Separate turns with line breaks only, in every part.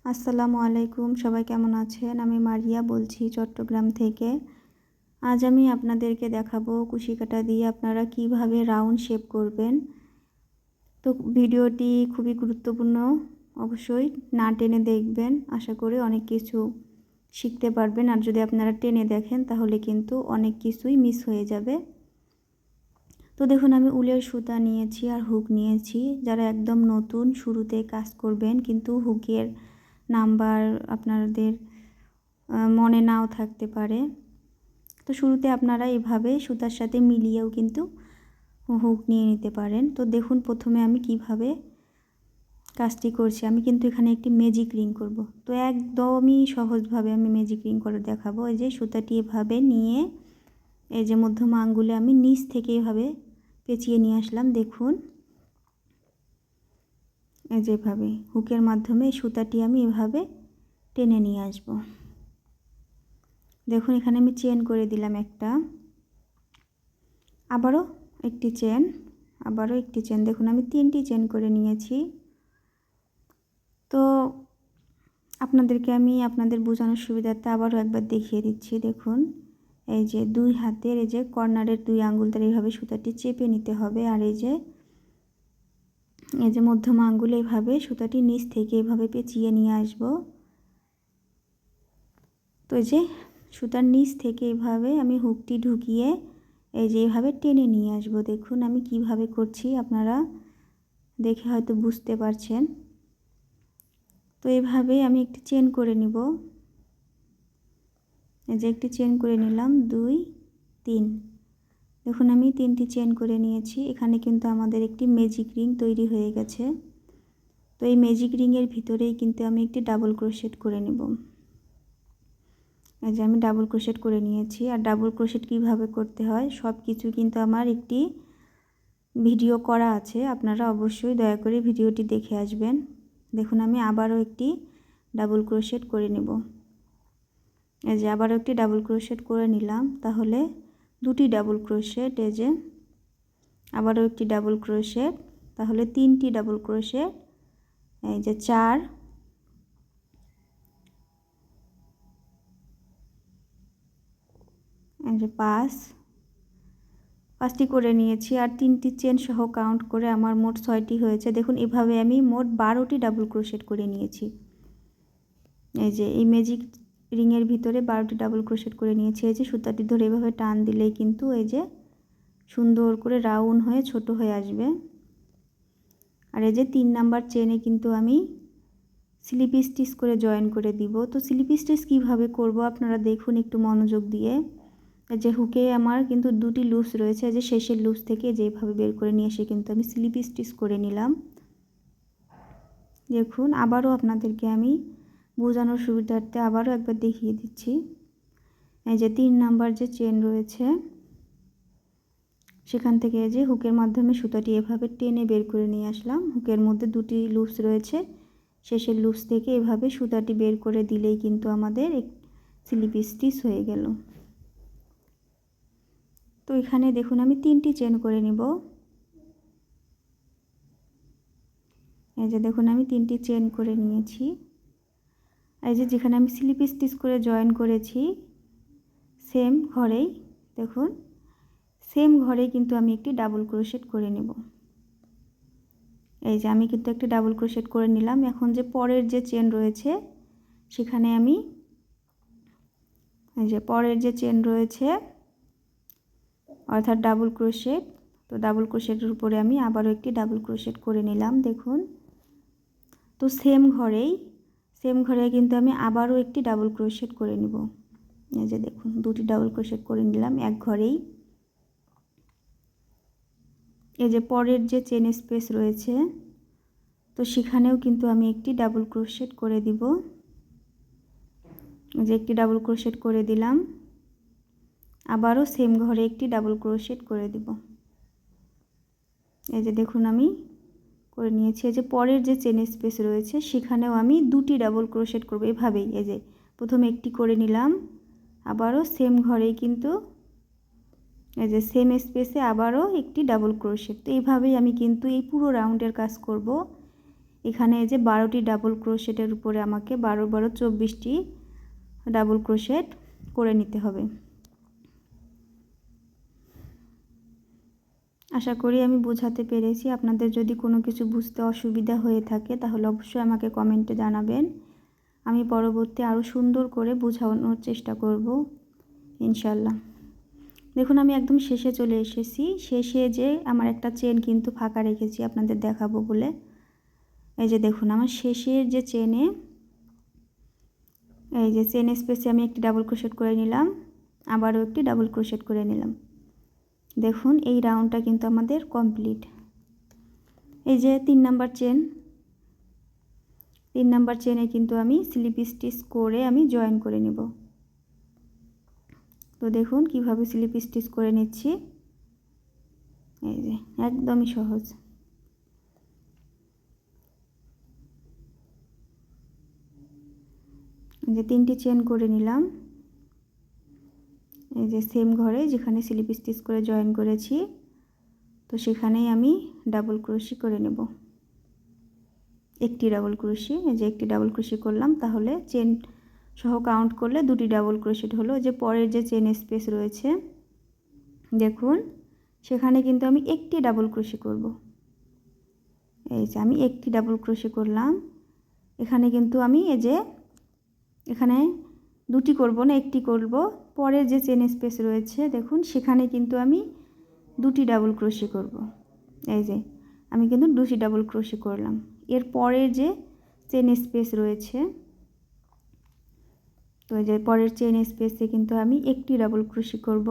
আসসালামু আলাইকুম, সবাই কেমন আছেন? আমি মারিয়া বলছি চট্টগ্রাম থেকে। আজ আমি আপনাদেরকে দেখাবো কুশি কাঁটা দিয়ে আপনারা কিভাবে রাউন্ড শেপ করবেন। তো ভিডিওটি খুবই গুরুত্বপূর্ণ, অবশ্যই না টেনে দেখবেন। আশা করি অনেক কিছু শিখতে পারবেন। আর যদি আপনারা টেনে দেখেন তাহলে কিন্তু অনেক কিছুই মিস হয়ে যাবে। তো দেখুন, আমি উলের সুতা নিয়েছি আর হুক নিয়েছি। যারা একদম নতুন শুরুতে কাজ করবেন কিন্তু হুকের নাম্বার আপনাদের মনে নাও থাকতে পারে, তো শুরুতে আপনারা এভাবে সুতার সাথে মিলিয়েও কিন্তু হুক নিয়ে নিতে পারেন। তো দেখুন প্রথমে আমি কিভাবে কাজটি করছি। আমি কিন্তু এখানে একটি ম্যাজিক রিং করব। তো একদমই সহজভাবে আমি ম্যাজিক রিং করে দেখাবো। এই যে সুতাটি এভাবে নিয়ে এই যে মধ্যমা আঙ্গুলে আমি নিচ থেকে এভাবে পেঁচিয়ে নিয়ে আসলাম। দেখুন এই যেভাবে হুকের মাধ্যমে সুতাটি আমি এভাবে টেনে নিয়ে আসব। দেখুন এখানে আমি চেন করে দিলাম একটা, আবারও একটি চেন, আবারও একটি চেন। দেখুন আমি 3টি চেন করে নিয়েছি। তো আপনাদেরকে আমি আপনাদের বোঝানোর সুবিধার্থে আবারও একবার দেখিয়ে দিচ্ছি। দেখুন এই যে দুই হাতের এই যে কর্নারের 2 আঙ্গুল দ্বারা এইভাবে সুতাটি চেপে নিতে হবে। আর এই যে মধ্যমা আঙ্গুলে এইভাবে সুতাটি নিচ থেকে এভাবে পেঁচিয়ে নিয়ে আসব। তো এই যে সুতার নিচ থেকে এভাবে আমি হুকটি ঢুকিয়ে এই যে এভাবে টেনে নিয়ে আসব। দেখুন আমি কিভাবে করছি, আপনারা দেখে হয়তো বুঝতে পারছেন। তো এভাবে আমি একটি চেন করে নিব। এই যে একটি চেন করে নিলাম, 2 3। দেখুন আমি 3টি চেন করে নিয়েছি। এখানে কিন্তু আমাদের একটি ম্যাজিক রিং তৈরি হয়ে গেছে। তো এই ম্যাজিক রিংয়ের ভিতরেই কিন্তু আমি একটি ডাবল ক্রোশেট করে নেব। এই যে আমি ডাবল ক্রোশেট করে নিয়েছি। আর ডাবল ক্রোশেট কিভাবে করতে হয় সব কিছু কিন্তু আমার একটি ভিডিও করা আছে, আপনারা অবশ্যই দয়া করে ভিডিওটি দেখে আসবেন। দেখুন আমি আবারও একটি ডাবল ক্রোশেট করে নেব। এই যে আবারও একটি ডাবল ক্রোশেট করে নিলাম, তাহলে 2টি ডাবল ক্রোশেট। এই যে আবারও একটি ডাবল ক্রোশেট, তাহলে 3টি ডাবল ক্রোশেট। এই যে 4, এই যে 5টি করে নিয়েছি। আর 3টি চেন সহ কাউন্ট করে আমার মোট 6টি হয়েছে। দেখুন এভাবে আমি মোট 12টি ডাবল ক্রোশেট করে নিয়েছি। এই যে এই ম্যাজিক রিংয়ের ভিতরে 12টি ডাবল ক্রোশেট করে নিয়েছি। এই যে সুতাটি ধরে এভাবে টান দিলেই কিন্তু এই যে সুন্দর করে রাউন্ড হয়ে ছোট হয়ে আসবে। আর এই যে 3 নাম্বার চেনে কিন্তু আমি স্লিপ স্টিচ করে জয়েন করে দিব। তো স্লিপ স্টিচ কীভাবে করব আপনারা দেখুন একটু মনোযোগ দিয়ে। যে হুকে আমার কিন্তু 2টি লুপস রয়েছে, যে শেষের লুপস থেকে যেভাবে বের করে নিয়ে এসে কিন্তু আমি স্লিপ স্টিচ করে নিলাম। দেখুন আবারও আপনাদেরকে আমি বোঝানোর সুবিধার্থে আবারও একবার দেখিয়ে দিচ্ছি। এই যে 3 নাম্বার যে চেন রয়েছে সেখান থেকে এই যে হুকের মাধ্যমে সুতাটি এভাবে টেনে বের করে নিয়ে আসলাম। হুকের মধ্যে 2টি লুপস রয়েছে, শেষের লুপস থেকে এভাবে সুতাটি বের করে দিলেই কিন্তু আমাদের স্লিপ স্টিচ হয়ে গেল। তো এখানে দেখুন আমি 3টি চেন করে নিব। এই যে দেখুন আমি 3টি চেন করে নিয়েছি। এই যে যেখানে আমি স্লিপ স্টিচ করে জয়েন করেছি সেম ঘরেই, দেখুন সেম ঘরেই কিন্তু আমি একটি ডাবল ক্রোশেট করে নেব। এই যে আমি কিন্তু একটি ডাবল ক্রোশেট করে নিলাম। এখন যে পরের যে চেন রয়েছে সেখানে আমি এই যে পরের যে চেন রয়েছে অর্থাৎ ডাবল ক্রোশেট, তো ডাবল ক্রোশেটের উপরে আমি আবারও একটি ডাবল ক্রোশেট করে নিলাম। দেখুন তো সেম ঘরে কিন্তু আমি আবারও একটি ডাবল ক্রোশেট করে নেব। এই যে দেখুন 2টি ডাবল ক্রোশেট করে নিলাম এক ঘরেই। এই যে পরের যে চেন স্পেস রয়েছে তো সেখানেও কিন্তু আমি একটি ডাবল ক্রোশেট করে দিব। যে একটি ডাবল ক্রোশেট করে দিলাম, আবারও সেম ঘরে একটি ডাবল ক্রোশেট করে দিব। এই যে দেখুন আমি করে নিয়েছি। এই যে পরের যে চেন স্পেস রয়েছে সেখানেও আমি 2টি ডাবল ক্রোশেট করব এভাবেই। এই যে প্রথমে একটি করে নিলাম, আবারও সেম ঘরেই কিন্তু এই যে সেম স্পেসে আবারও একটি ডাবল ক্রোশেট। তো এইভাবেই আমি কিন্তু এই পুরো রাউন্ডের কাজ করব। এখানে এই যে 12টি ডাবল ক্রোশেটের উপরে আমাকে 12 12 24টি ডাবল ক্রোশেট করে নিতে হবে। আশা করি আমি বোঝাতে পেরেছি। আপনাদের যদি কোনো কিছু বুঝতে অসুবিধা হয়ে থাকে তাহলে অবশ্যই আমাকে কমেন্টে জানাবেন। আমি পরবর্তী আরও সুন্দর করে বোঝানোর চেষ্টা করব ইনশাল্লাহ। দেখুন আমি একদম শেষে চলে এসেছি। শেষে যে আমার একটা চেন কিন্তু ফাঁকা রেখেছি আপনাদের দেখাবো বলে। এই যে দেখুন আমার শেষের যে চেনে, এই যে চেন স্পেসে আমি একটি ডাবল ক্রোশেট করে নিলাম, আবারও একটি ডাবল ক্রোশেট করে নিলাম। দেখুন এই রাউন্ডটা কিন্তু আমাদের কমপ্লিট। এই যে 3 নাম্বার চেন, 3 নাম্বার চেনে কিন্তু আমি স্লিপ স্টিচ করে আমি জয়েন করে নেব। তো দেখুন কিভাবে স্লিপ স্টিচ করে নিচ্ছি। এই যে একদমই সহজ। যে 3টি চেন করে নিলাম, এই যে সেম ঘরে যেখানে স্লিপ স্টিচ করে জয়েন করেছি, তো সেখানেই আমি ডাবল ক্রোশি করে নেব। একটি ডাবল ক্রোশি, এই যে একটি ডাবল ক্রোশি করলাম, তাহলে চেন সহ কাউন্ট করলে 2টি ডাবল ক্রোশেট হলো। যে পরের যে চেন স্পেস রয়েছে দেখুন সেখানে কিন্তু আমি একটি ডাবল ক্রোশি করব। এই যে আমি একটি ডাবল ক্রোশি করলাম। এখানে কিন্তু আমি এই যে এখানে 2টি করব না, একটি করব। পরের যে চেন স্পেস রয়েছে দেখুন সেখানে কিন্তু আমি 2টি ডাবল ক্রোশি করব। এই যে আমি কিন্তু 2টি ডাবল ক্রোশি করলাম। এর পরের যে চেন স্পেস রয়েছে, তো এই যে পরের চেন স্পেসে কিন্তু আমি একটি ডাবল ক্রোশি করব।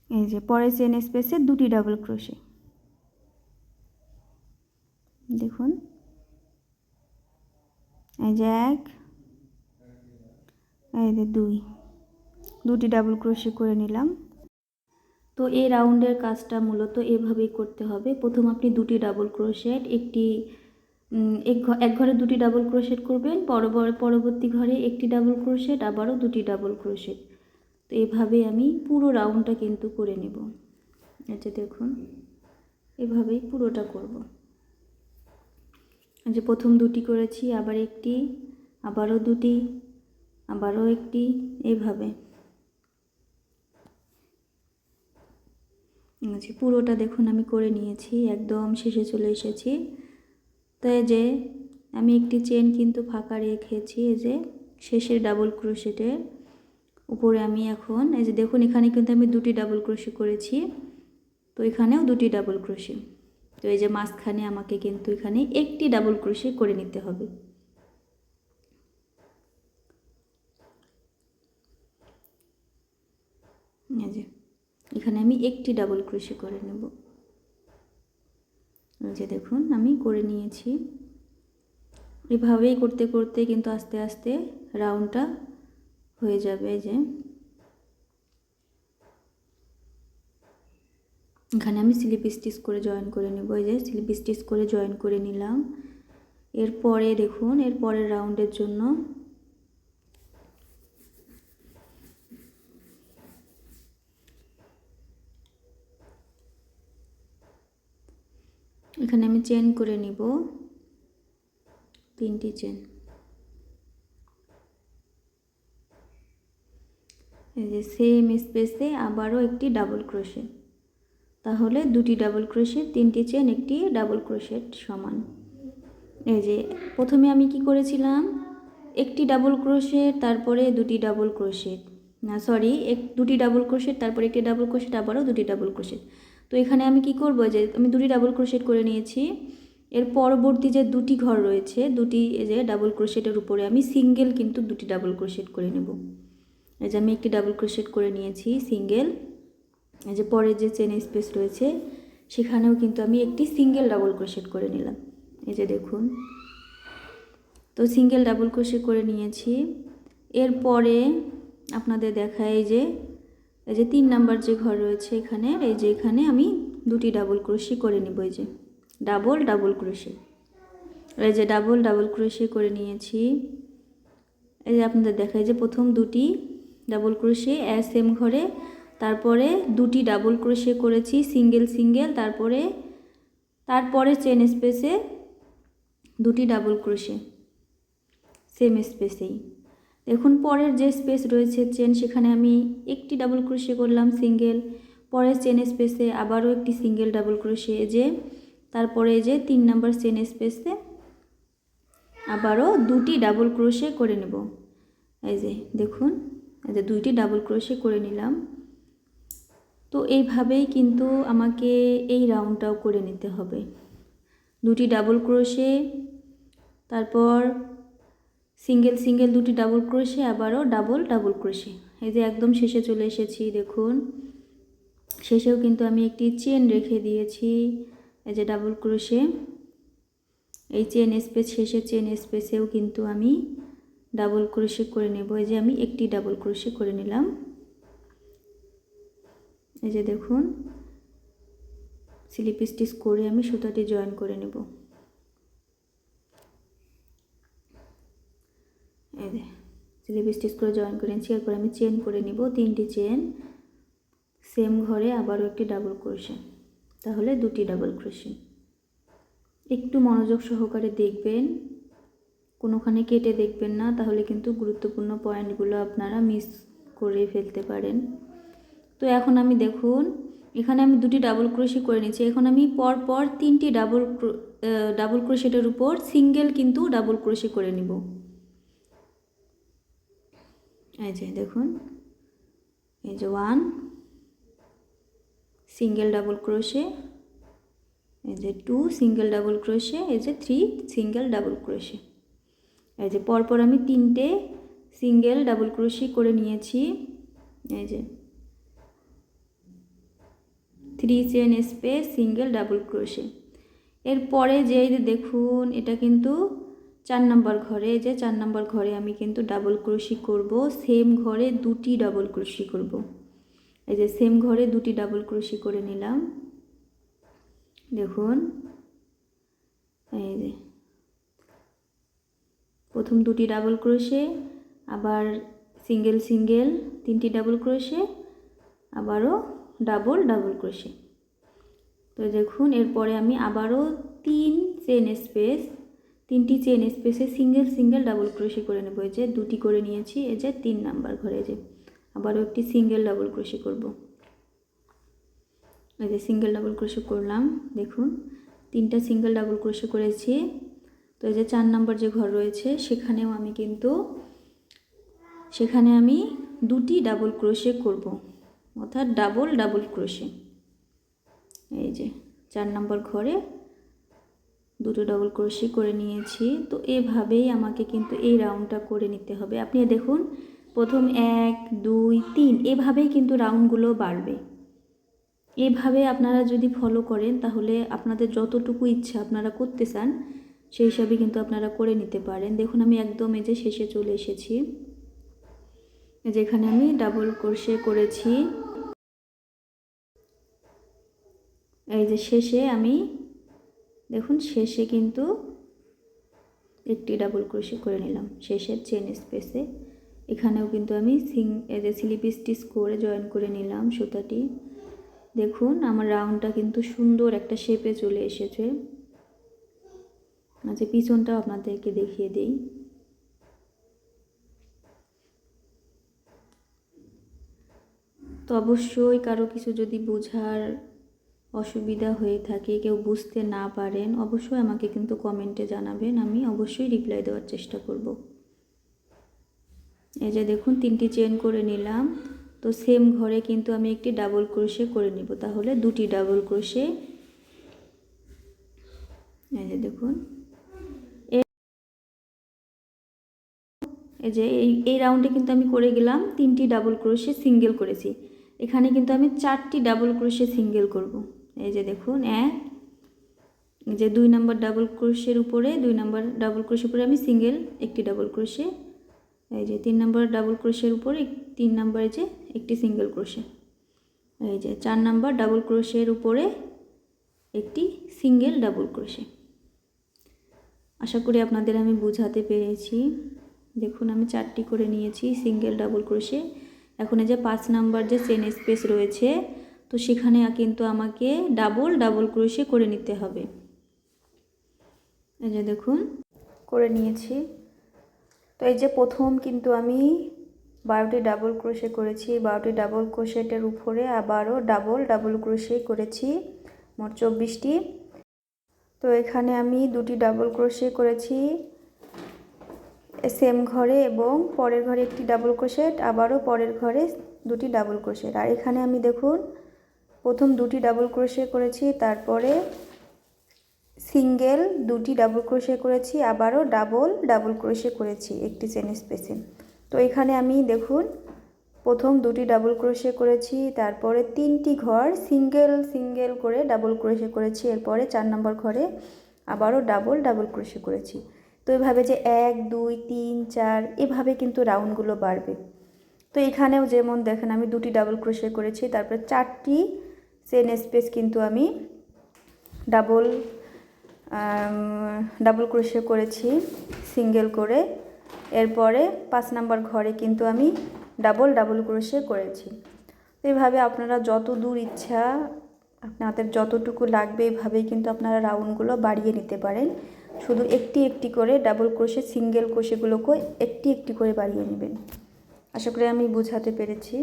এই যে পরের চেন স্পেসে 2টি ডাবল ক্রোশি। দেখুন এই যে 1, এই যে 2টি ডাবল ক্রোশি করে নিলাম। তো এই রাউন্ডের কাজটা মূলত এভাবেই করতে হবে। প্রথম আপনি 2টি ডাবল ক্রোশেট, এক ঘরে 2টি ডাবল ক্রোশেট করবেন, পরবর্তী ঘরে একটি ডাবল ক্রোশেট, আবারও 2টি ডাবল ক্রোশেট। তো এভাবে আমি পুরো রাউন্ডটা কিন্তু করে নেব। এটা দেখুন এভাবেই পুরোটা করব। যে প্রথম 2টি করেছি, আবার একটি, আবারও 2টি, আবারও একটি, এইভাবে আচ্ছা পুরোটা দেখুন আমি করে নিয়েছি, একদম শেষে চলে এসেছি। তাই যে আমি একটি চেন কিন্তু ফাঁকা রেখেছি, এই যে শেষের ডাবল ক্রোশেটের উপরে আমি এখন এই যে দেখুন এখানে কিন্তু আমি 2টি ডাবল ক্রোশে করেছি, তো এখানেও 2টি ডাবল ক্রোশে। তো এই যে মাঝখানে আমাকে কিন্তু এখানে একটি ডাবল ক্রোশে করে নিতে হবে। এই যে এখানে আমি একটি ডাবল ক্রোশে করে নেব। এই যে দেখুন আমি করে নিয়েছি। এভাবেই করতে করতে কিন্তু আস্তে আস্তে রাউন্ডটা হয়ে যাবে। এই যে এখানে আমি স্লিপ স্টিচ করে জয়েন করে নেব। এই যে স্লিপ স্টিচ করে জয়েন করে নিলাম। এরপরে দেখুন এর পরের রাউন্ডের জন্য এখানে আমি চেন করে নিব 3টি চেন। এই যে সেম স্পেসে আবারও একটি ডাবল ক্রোশেট, তাহলে 2টি ডাবল ক্রোশেট, 3টি চেন, একটি ডাবল ক্রোশেট সমান। এই যে প্রথমে আমি কি করেছিলাম, একটি ডাবল ক্রোশেট, তারপরে 2টি ডাবল ক্রোশেট, না সরি 2টি ডাবল ক্রোশেট, তারপরে একটি ডাবল ক্রোশেট, আবারও 2টি ডাবল ক্রোশেট। তো এখানে আমি কি করব, যে আমি 2টি ডাবল ক্রোশেট করে নিয়েছি। এর পরবর্তী যে 2টি ঘর রয়েছে, 2টি যে ডাবল ক্রোশেটের উপরে আমি সিঙ্গেল কিন্তু 2টি ডাবল ক্রোশেট করে নেব। এই যে আমি একটি ডাবল ক্রোশেট করে নিয়েছি সিঙ্গেল। এই যে পরের যে চেন স্পেস রয়েছে সেখানেও কিন্তু আমি একটি সিঙ্গেল ডাবল ক্রোশেট করে নিলাম। এই যে দেখুন, তো সিঙ্গেল ডাবল ক্রোশেট করে নিয়েছি। এরপরে আপনাদের দেখায় এই যে 3 নাম্বার যে ঘর রয়েছে এখানে, এই যে এখানে আমি 2টি ডাবল ক্রোশেট করে নিব। এই যে ডাবল ক্রোশেট, এই যে ডাবল ক্রোশেট করে নিয়েছি। এই যে আপনাদের দেখায় যে প্রথম 2টি ডাবল ক্রোশেট সেম ঘরে, তারপরে 2টি ডাবল ক্রোশেট করেছি সিঙ্গেল, তারপরে চেন স্পেসে দুটি ডাবল ক্রোশে সেম স্পেসেই। দেখুন পরের যে স্পেস রয়েছে চেন, সেখানে আমি একটি ডাবল ক্রোশে করলাম সিঙ্গেল, পরের চেন স্পেসে আবারও একটি সিঙ্গেল ডাবল ক্রোশে, যে তারপরে যে 3 নাম্বার চেন স্পেসে আবারও দুটি ডাবল ক্রোশে করে নেব। এই যে দেখুন, এই যে দুইটি ডাবল ক্রোশে করে নিলাম। তো এইভাবেই কিন্তু আমাকে এই রাউন্ডটাও করে নিতে হবে। দুটি ডাবল ক্রোশে, তারপর সিঙ্গেল সিঙ্গেল দুটি ডাবল ক্রোশে, আবারও ডাবল ডাবল ক্রোশে। এই যে একদম শেষে চলে এসেছি। দেখুন শেষেও কিন্তু আমি একটি চেন রেখে দিয়েছি, এই যে ডাবল ক্রোশে। এই চেন স্পেস, শেষে চেন স্পেসেও কিন্তু আমি ডাবল ক্রোশে করে নেব। এই যে আমি একটি ডাবল ক্রোশে করে নিলাম। এই যে দেখুন স্লিপ স্টিচ করে আমি সুতাটি জয়েন করে নেব। এই যে স্লিপ স্টিচ করে জয়েন করে নিচ্ছি। এরপর আমি চেন করে নিব 3টি চেন, সেম ঘরে আবারও একটি ডাবল ক্রোশে, তাহলে দুটি ডাবল ক্রোশে। একটু মনোযোগ সহকারে দেখবেন, কোনোখানে কেটে দেখবেন না, তাহলে কিন্তু গুরুত্বপূর্ণ পয়েন্টগুলো আপনারা মিস করে ফেলতে পারেন। তো এখন আমি দেখুন এখানে আমি দুটি ডাবল ক্রোশে করে নিচ্ছি। এখন আমি পরপর 3টি ডাবল ক্রোশেটের উপর সিঙ্গেল কিন্তু ডাবল ক্রোশে করে নিব। এই যে দেখুন, এই যে 1 সিঙ্গেল ডাবল ক্রোশে, এই যে 2 সিঙ্গেল ডাবল ক্রোশে, এই যে 3 সিঙ্গেল ডাবল ক্রোশে। এই যে পরপর আমি 3টে সিঙ্গেল ডাবল ক্রোশে করে নিয়েছি। এই যে 3 chain space single double crochet. এরপরে যে দেখুন এটা কিন্তু 4 নাম্বার ঘরে, এই যে 4 নাম্বার ঘরে আমি কিন্তু ডাবল ক্রোশে করব। সেম ঘরে দুটি ডাবল ক্রোশে করব। এই যে সেম ঘরে দুটি ডাবল ক্রোশে করে নিলাম। দেখুন এই যে প্রথম দুটি ডাবল ক্রোশে, আবার সিঙ্গেল সিঙ্গেল 3টি ডাবল ক্রোশে, আবারও ডাবল ডাবল ক্রোশে। তো দেখুন এরপরে আমি আবারও 3টি চেন স্পেসে সিঙ্গেল সিঙ্গেল ডাবল ক্রোশে করে নেব। এই যে দুটি করে নিয়েছি, এই যে 3 নাম্বার ঘরে যে আবারও একটি সিঙ্গেল ডাবল ক্রোশে করব। এই যে সিঙ্গেল ডাবল ক্রোশে করলাম। দেখুন 3টা সিঙ্গেল ডাবল ক্রোশে করেছি। তো এই যে 4 নাম্বার যে ঘর রয়েছে সেখানেও আমি কিন্তু সেখানে আমি দুটি ডাবল ক্রোশে করব, অর্থাৎ ডাবল ডাবল ক্রোশে। এই যে 4 নাম্বার ঘরে দুটো ডাবল ক্রোশে করে নিয়েছি। তো এভাবেই আমাকে কিন্তু এই রাউন্ডটা করে নিতে হবে। আপনি দেখুন প্রথম 1 2 3 এভাবেই কিন্তু রাউন্ডগুলো বাড়বে। এভাবে আপনারা যদি ফলো করেন তাহলে আপনাদের যতটুকু ইচ্ছা আপনারা করতে চান সেই হিসাবে কিন্তু আপনারা করে নিতে পারেন। দেখুন আমি একদম এই যে শেষে চলে এসেছি, যেখানে আমি ডাবল ক্রোশে করেছি। এই যে শেষে আমি দেখুন শেষে কিন্তু একটি ডাবল ক্রোশে করে নিলাম শেষের চেন স্পেসে। এখানেও কিন্তু আমি এই যে স্লিপ স্টিচ করে জয়েন করে নিলাম সুতাটি। দেখুন আমার রাউন্ডটা কিন্তু সুন্দর একটা শেপে চলে এসেছে। আচ্ছা পিছনটাও আপনাদেরকে দেখিয়ে দেই। তো অবশ্যই কারো কিছু যদি বোঝার অসুবিধা হয়ে থাকে, কেউ বুঝতে না পারেন, অবশ্যই আমাকে কিন্তু কমেন্টে জানাবেন, আমি অবশ্যই রিপ্লাই দেওয়ার চেষ্টা করব। এই যে দেখুন 3টি চেন করে নিলাম। তো সেম ঘরে কিন্তু আমি একটি ডাবল ক্রোশে করে নিব, তাহলে দুটি ডাবল ক্রোশে। এই যে দেখুন এই যে এই রাউন্ডে কিন্তু আমি করে গেলাম 3টি ডাবল ক্রোশে সিঙ্গেল করেছি। এখানে কিন্তু আমি 4টি ডাবল ক্রোশে সিঙ্গেল করব। এই যে দেখুন এই যে 2 নাম্বার ডাবল ক্রোশের উপরে 2 নাম্বার ডাবল ক্রোশের উপরে আমি সিঙ্গেল একটি ডাবল ক্রোশে, এই যে 3 নাম্বার ডাবল ক্রোশের উপরে 3 নাম্বারে যে একটি সিঙ্গেল ক্রোশে, এই যে 4 নাম্বার ডাবল ক্রোশের উপরে একটি সিঙ্গেল ডাবল ক্রোশে। আশা করি আপনাদের আমি বোঝাতে পেরেছি। দেখুন আমি 4টি করে নিয়েছি সিঙ্গেল ডাবল ক্রোশে। এখন এই যে 5 নাম্বার যে চেন স্পেস রয়েছে তো সেখানে কিন্তু আমাকে ডাবল ডাবল ক্রোশে করে নিতে হবে। এই যে দেখুন করে নিয়েছি। তো এই যে প্রথম কিন্তু আমি 12টি ডাবল ক্রোশে করেছি, 12টি ডাবল ক্রোশেটের উপরে আবারও ডাবল ক্রোশে করেছি, মোট 24টি। তো এখানে আমি 2টি ডাবল ক্রোশে করেছি সেম ঘরে, এবং পরের ঘরে একটি ডাবল ক্রোশেট, আবারও পরের ঘরে 2টি ডাবল ক্রোশেট। আর এখানে আমি দেখুন প্রথম 2টি ডাবল ক্রোশে করেছি, তারপরে সিঙ্গেল 2টি ডাবল ক্রোশে করেছি, আবারও ডাবল ক্রোশে করেছি একটি চেন স্পেসে। তো এখানে আমি দেখুন প্রথম 2টি ডাবল ক্রোশে করেছি, তারপরে 3টি ঘর সিঙ্গেল করে ডাবল ক্রোশে করেছি, এরপরে 4 নম্বর ঘরে আবারও ডাবল ক্রোশে করেছি। তো এভাবে যে 1 2 3 4 এভাবে কিন্তু রাউন্ডগুলো বাড়বে। তো এখানেও যেমন দেখেন আমি 2টি ডাবল ক্রোশে করেছি, তারপরে 4টি চেন স্পেস কিন্তু আমি ডাবল ক্রোশে করেছি সিঙ্গেল করে। এরপরে 5 নম্বর ঘরে কিন্তু আমি ডাবল ক্রোশে করেছি। তো এইভাবে আপনারা যত দূর ইচ্ছা আপনাদের যতটুকু লাগবে এইভাবেই কিন্তু আপনারা রাউন্ডগুলো বাড়িয়ে নিতে পারেন। শুধু একটি করে ডাবল ক্রোশে সিঙ্গেল ক্রোশেগুলোকে একটি করে বাড়িয়ে নেবেন। আশা করি আমি বোঝাতে পেরেছি।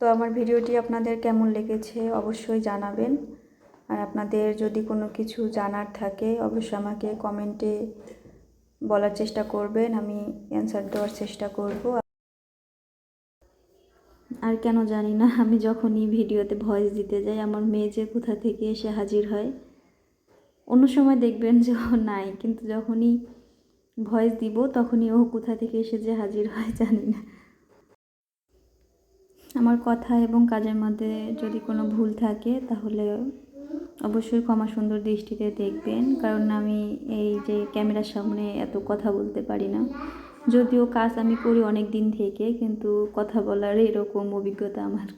তো আমার ভিডিওটি আপনাদের কেমন লেগেছে অবশ্যই জানাবেন। আর আপনাদের যদি কোনো কিছু জানার থাকে অবশ্যই আমাকে কমেন্টে বলার চেষ্টা করবেন, আমি অ্যান্সার দেওয়ার চেষ্টা করব। আর কেন জানি না আমি যখনই ভিডিওতে ভয়েস দিতে যাই আমার মেয়ে যে কোথা থেকে এসে হাজির হয়। অন্য সময় দেখবেন যে ও নাই, কিন্তু যখনই ভয়েস দিব তখনই ও কোথা থেকে এসে যে হাজির হয় জানি না। আমার কথা এবং কাজের মধ্যে যদি কোনো ভুল থাকে তাহলে অবশ্যই ক্ষমা সুন্দর দৃষ্টিতে দেখবেন, কারণ আমি এই যে ক্যামেরার সামনে এত কথা বলতে পারি না। যদিও কাজ আমি করি অনেক দিন থেকে, কিন্তু কথা বলার এরকম অভিজ্ঞতা আমার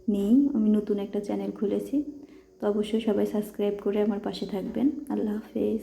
নেই। আমি নতুন একটা চ্যানেল খুলেছি। তো অবশ্যই সবাই সাবস্ক্রাইব করে আমার পাশে থাকবেন। আল্লাহ হাফেজ।